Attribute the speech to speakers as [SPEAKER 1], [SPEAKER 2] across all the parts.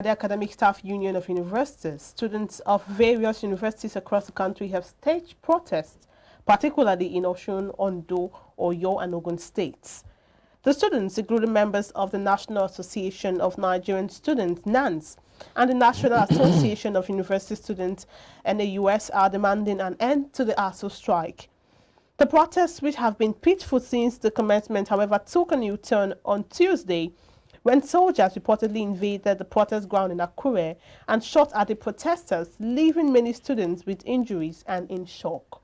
[SPEAKER 1] The Academic Staff Union of Universities, students of various universities across the country have staged protests, particularly in Osun, Ondo, Oyo, and Ogun states. The students, including members of the National Association of Nigerian Students, NANS, and the National Association of University Students, NAUS, are demanding an end to the ASUU strike. The protests, which have been peaceful since the commencement, however, took a new turn on Tuesday when soldiers reportedly invaded the protest ground in Akure and shot at the protesters, leaving many students with injuries and in shock.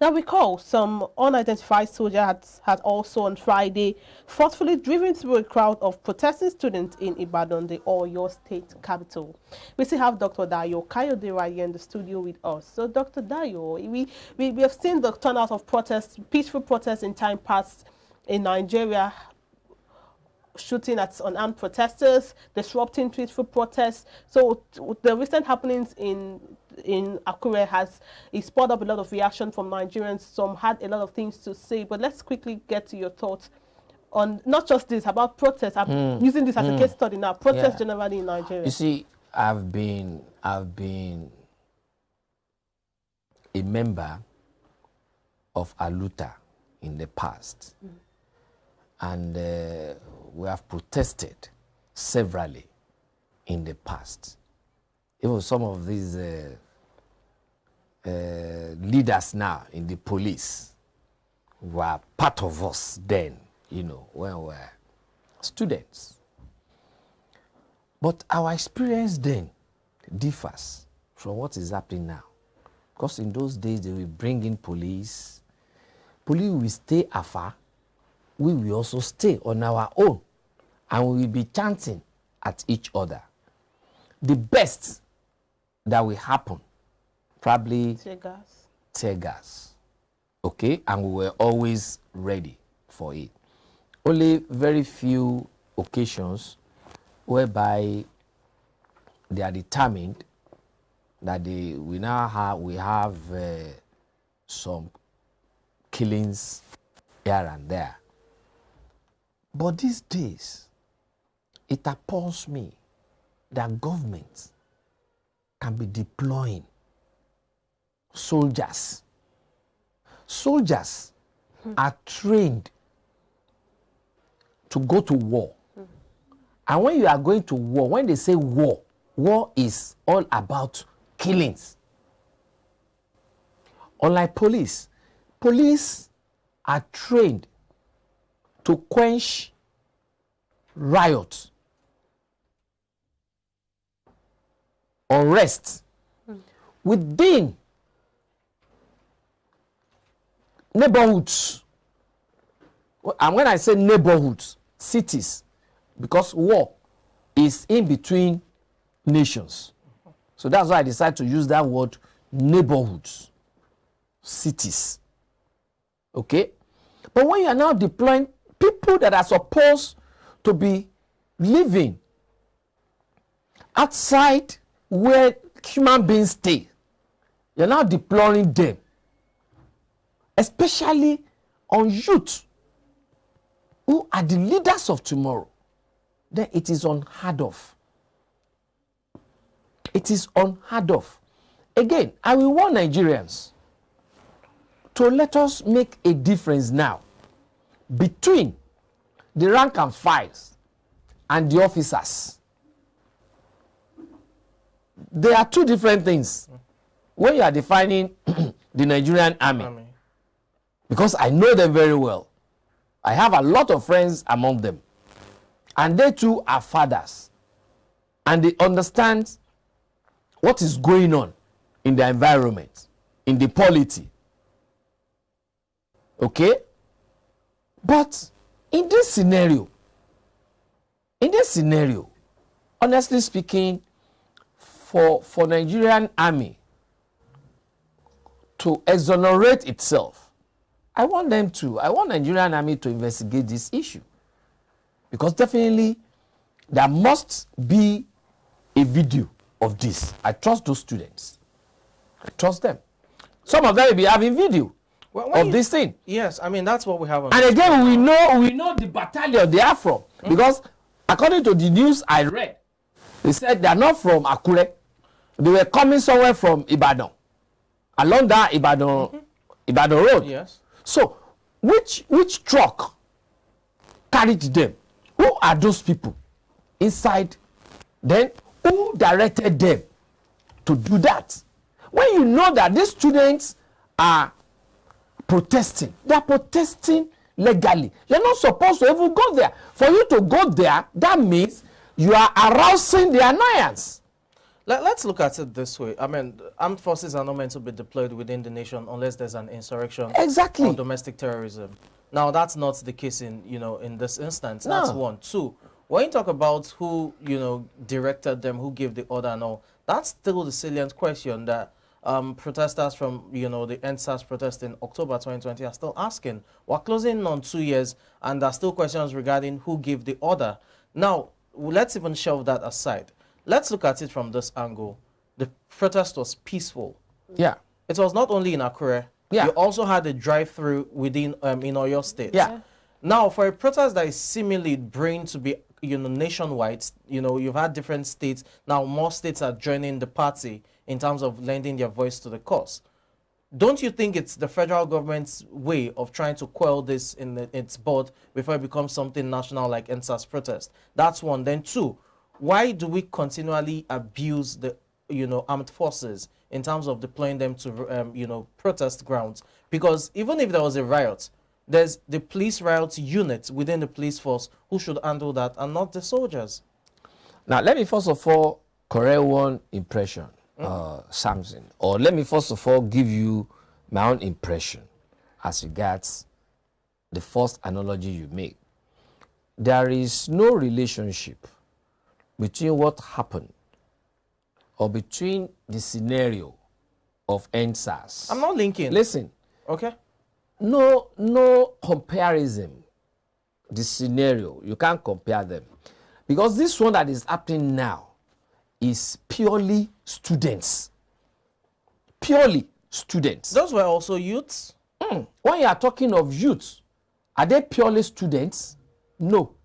[SPEAKER 1] Now, recall some unidentified soldiers had also on Friday forcefully driven through a crowd of protesting students in Ibadan, the Oyo state capital. We still have Dr. Dayo Kayode here in the studio with us. So, Dr. Dayo, we have seen the turnout of protests, peaceful protests in time past in Nigeria, shooting at unarmed protesters, disrupting peaceful protests. So the recent happenings in Akure has spurred up a lot of reaction from Nigerians. Some had a lot of things to say, but let's quickly get to your thoughts on not just this, about protests. I'm using this as a case study now, protests generally in Nigeria.
[SPEAKER 2] You see, I've been a member of ALUTA in the past. And we have protested severally in the past. Even some of these leaders now in the police were part of us then, you know, when we were students. But our experience then differs from what is happening now. Because in those days, they will bring in police. Police will stay afar. We will also stay on our own, and we will be chanting at each other. The best that will happen, probably tear gas. Okay, and we were always ready for it. Only very few occasions whereby they are determined that we have some killings here and there. But these days, it appalls me that governments can be deploying soldiers. Soldiers are trained to go to war. And when you are going to war, when they say war, war is all about killings. Unlike police, police are trained to quench riots, unrest within neighborhoods. And when I say neighborhoods, cities, because war is in between nations. So that's why I decided to use that word, neighborhoods, cities. Okay? But when you are now deploying people that are supposed to be living outside where human beings stay, you're now deploying them, especially on youth who are the leaders of tomorrow, then it is unheard of. It is unheard of. Again, I will warn Nigerians to let us make a difference now between the rank and files and the officers. There are two different things when you are defining the Nigerian army. Because I know them very well. I have a lot of friends among them. And they too are fathers. And they understand what is going on in the environment, in the polity. Okay? But in this scenario, honestly speaking, for Nigerian army to exonerate itself, I want Nigerian army to investigate this issue. Because definitely there must be a video of this. I trust those students. I trust them. Some of them will be having video of this thing.
[SPEAKER 3] Yes, I mean, that's what we have.
[SPEAKER 2] And again, we know the battalion they are from. Because according to the news I read, They said they are not from Akure. They were coming somewhere from Ibadan, along that Ibadan road.
[SPEAKER 3] Yes.
[SPEAKER 2] So, which truck carried them? Who are those people inside? Then, who directed them to do that? When you know that these students are protesting, they are protesting legally. You're not supposed to even go there. For you to go there, that means you are arousing the annoyance.
[SPEAKER 3] Let's look at it this way. I mean, armed forces are not meant to be deployed within the nation unless there's an insurrection
[SPEAKER 2] Exactly.
[SPEAKER 3] or domestic terrorism. Now, that's not the case in this instance.
[SPEAKER 2] No.
[SPEAKER 3] That's one. Two, when you talk about who, directed them, who gave the order and all, that's still the salient question that protesters from, the NSAS protest in October 2020 are still asking. We're closing on 2 years, and there are still questions regarding who gave the order. Now, let's even shelve that aside. Let's look at it from this angle. The protest was peaceful.
[SPEAKER 2] Yeah.
[SPEAKER 3] It was not only in Akure.
[SPEAKER 2] Yeah.
[SPEAKER 3] You also had a drive-through within in Oyo State.
[SPEAKER 2] Yeah.
[SPEAKER 3] Now, for a protest that is seemingly brewing to be, nationwide, you've had different states. Now, more states are joining the party in terms of lending their voice to the cause. Don't you think it's the federal government's way of trying to quell this in its bud before it becomes something national like NSAS protest? That's one. Then two, why do we continually abuse the armed forces in terms of deploying them to protest grounds? Because even if there was a riot, there's the police riot unit within the police force who should handle that and not the soldiers.
[SPEAKER 2] Now, let me first of all correct one impression, Samson. Or let me first of all give you my own impression as regards the first analogy you make. There is no relationship between what happened or between the scenario of NSAS.
[SPEAKER 3] I'm not linking.
[SPEAKER 2] Listen,
[SPEAKER 3] Okay.
[SPEAKER 2] no comparison. The scenario, you can't compare them. Because this one that is happening now is purely students. Purely students.
[SPEAKER 3] Those were also youths.
[SPEAKER 2] When you are talking of youth, are they purely students? No.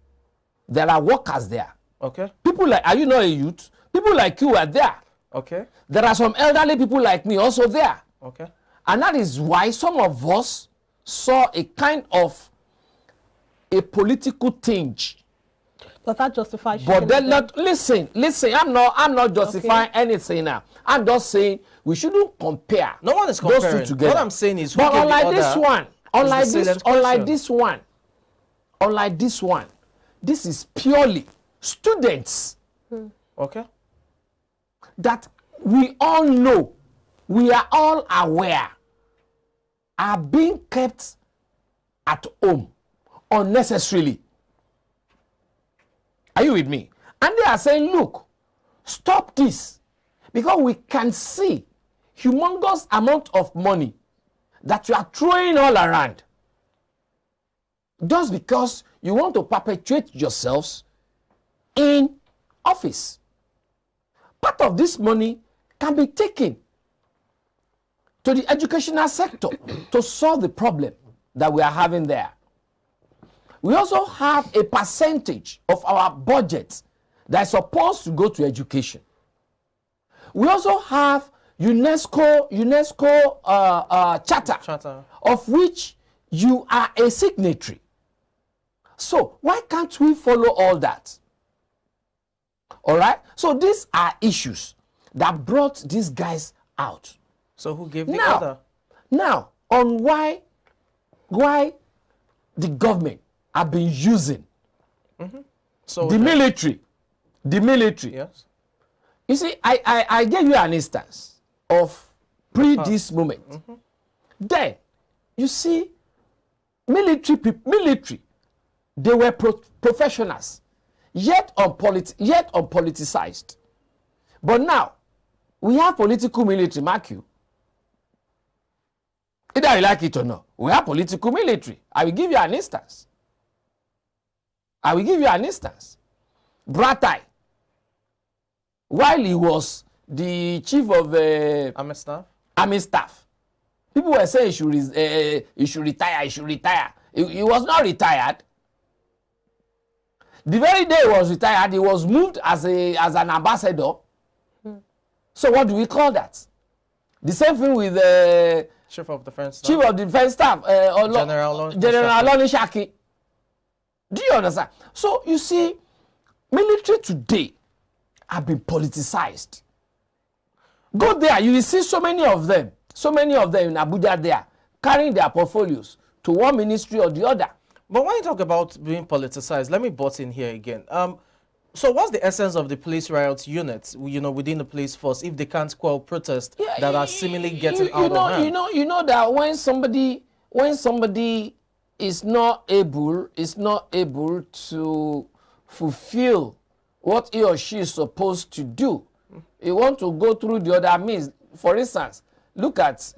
[SPEAKER 2] There are workers there.
[SPEAKER 3] Okay.
[SPEAKER 2] People like, are you not a youth? People like you are there.
[SPEAKER 3] Okay.
[SPEAKER 2] There are some elderly people like me also there.
[SPEAKER 3] Okay.
[SPEAKER 2] And that is why some of us saw a kind of a political tinge.
[SPEAKER 1] Does that justify?
[SPEAKER 2] But then listen, I'm not justifying anything now. I'm just saying we shouldn't compare.
[SPEAKER 3] No one is
[SPEAKER 2] those
[SPEAKER 3] comparing.
[SPEAKER 2] two together.
[SPEAKER 3] What I'm saying is, who
[SPEAKER 2] but
[SPEAKER 3] gave the
[SPEAKER 2] unlike
[SPEAKER 3] order
[SPEAKER 2] this one, unlike this one, this is purely students
[SPEAKER 3] Okay.
[SPEAKER 2] that we all know, we are all aware, are being kept at home unnecessarily. Are you with me? And they are saying, look, stop this. Because we can see humongous amount of money that you are throwing all around. Just because you want to perpetuate yourselves in office. Part of this money can be taken to the educational sector to solve the problem that we are having there. We also have a percentage of our budget that is supposed to go to education. We also have UNESCO charter, of which you are a signatory. So why can't we follow all that? All right? So these are issues that brought these guys out.
[SPEAKER 3] So who gave the order?
[SPEAKER 2] Now, on why the government have been using
[SPEAKER 3] So
[SPEAKER 2] the military.
[SPEAKER 3] Yes.
[SPEAKER 2] You see, I gave you an instance of this moment. Then, you see, military, they were professionals, yet unpoliticized. But now, we have political military, mark you. Either you like it or not, we have political military. I will give you an instance. Bratai, while he was the chief of army staff, people were saying he should retire. He was not retired. The very day he was retired, he was moved as an ambassador. So what do we call that? The same thing with
[SPEAKER 3] Chief of Defense Staff.
[SPEAKER 2] Chief of Defense Staff,
[SPEAKER 3] General
[SPEAKER 2] Shaki. Do you understand? So you see, military today have been politicized. Go there, you will see so many of them in Abuja there, carrying their portfolios to one ministry or the other.
[SPEAKER 3] But when you talk about being politicized, let me butt in here again. So what's the essence of the police riot units, within the police force, if they can't quell protests that are seemingly getting out of hand?
[SPEAKER 2] You know that when somebody is not able to fulfill what he or she is supposed to do, you want to go through the other means. For instance, look at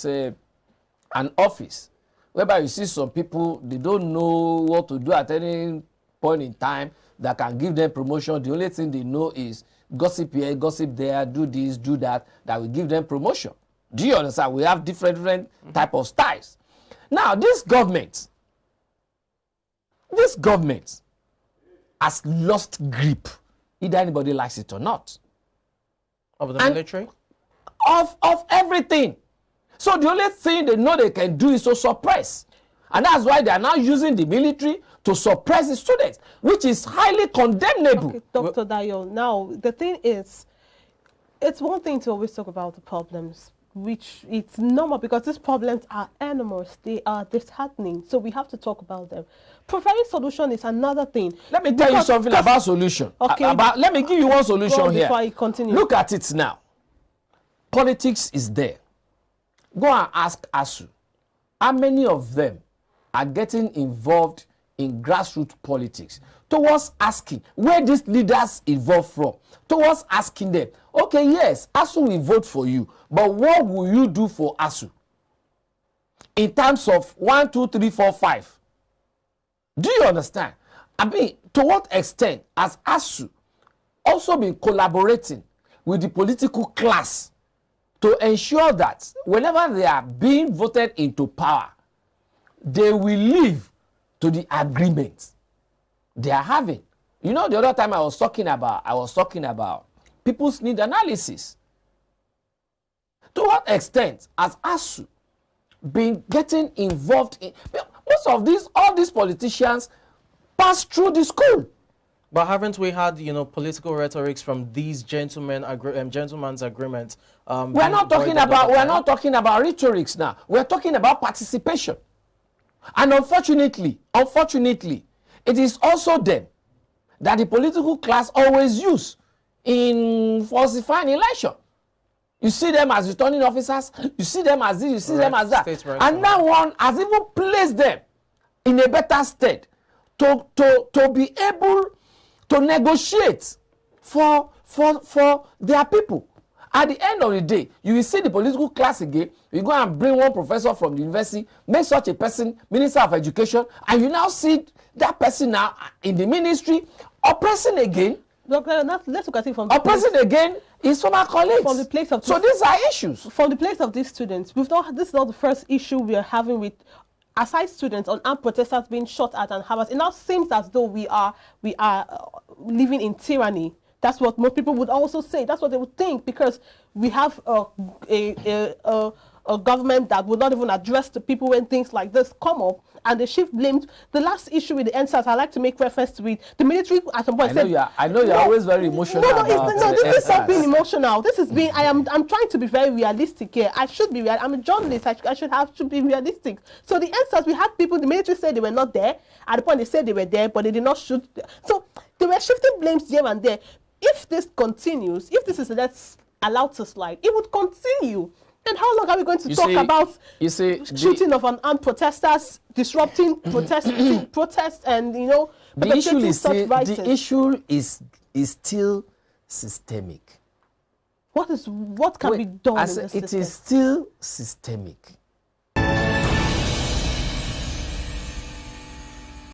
[SPEAKER 2] an office whereby you see some people, they don't know what to do at any point in time that can give them promotion. The only thing they know is gossip here, gossip there, do this, do that will give them promotion. Do you understand? We have different type of styles. Now, this government has lost grip, either anybody likes it or not.
[SPEAKER 3] Of the military?
[SPEAKER 2] Of everything. So the only thing they know they can do is to suppress. And that's why they are now using the military to suppress the students, which is highly condemnable.
[SPEAKER 1] Okay, Dr. Dayo, now the thing is, it's one thing to always talk about the problems, which it's normal because these problems are enormous, they are disheartening, so we have to talk about them. Providing solution is another thing.
[SPEAKER 2] Let me tell you something about solution.
[SPEAKER 1] Okay.
[SPEAKER 2] Let me give you one solution here.
[SPEAKER 1] Before I continue.
[SPEAKER 2] Look at it now. Politics is there. Go and ask ASUU. How many of them are getting involved in grassroots politics towards asking where these leaders evolve from, towards asking them, okay, yes, ASUU will vote for you, but what will you do for ASUU in terms of 1, 2, 3, 4, 5? Do you understand? I mean, to what extent has ASUU also been collaborating with the political class to ensure that whenever they are being voted into power, they will live to the agreements they are having? You know, the other time I was talking about people's need analysis. To what extent has ASUU been getting involved in? Most of all these politicians pass through the school.
[SPEAKER 3] But haven't we had, political rhetorics from these gentlemen's agreements?
[SPEAKER 2] We're not talking about rhetorics now. We're talking about participation. And unfortunately, it is also them that the political class always use in falsifying election. You see them as returning officers, you see them as this, you see them as that. And that one has even placed them in a better state to be able to negotiate for their people. At the end of the day, you will see the political class again. You go and bring one professor from the university, make such a person Minister of Education, and you now see that person now in the ministry oppressing again.
[SPEAKER 1] Doctor, let's look at it from the
[SPEAKER 2] oppressing
[SPEAKER 1] place,
[SPEAKER 2] again his former colleagues.
[SPEAKER 1] From the place of
[SPEAKER 2] so these are issues.
[SPEAKER 1] From the place of these students, this is not the first issue we are having with aside students on armed protesters being shot at and harassed. It now seems as though we are living in tyranny. That's what most people would also say. That's what they would think, because we have a government that would not even address the people when things like this come up, and they shift blames. The last issue with the NSAS, I like to make reference to it. The military at some point said,
[SPEAKER 2] I know you're always very emotional.
[SPEAKER 1] This is not being emotional. This is being. I'm trying to be very realistic here. I should be. I'm a journalist. I should be realistic. So the NSAS, we had people. The military said they were not there. At the point they said they were there, but they did not shoot. So they were shifting blames here and there. If this continues, if this is that's allowed to slide, it would continue. And how long are we going to talk about shooting of an armed protesters, disrupting protests, and
[SPEAKER 2] the issue is still systemic.
[SPEAKER 1] What can be done in this system?
[SPEAKER 2] It is still systemic.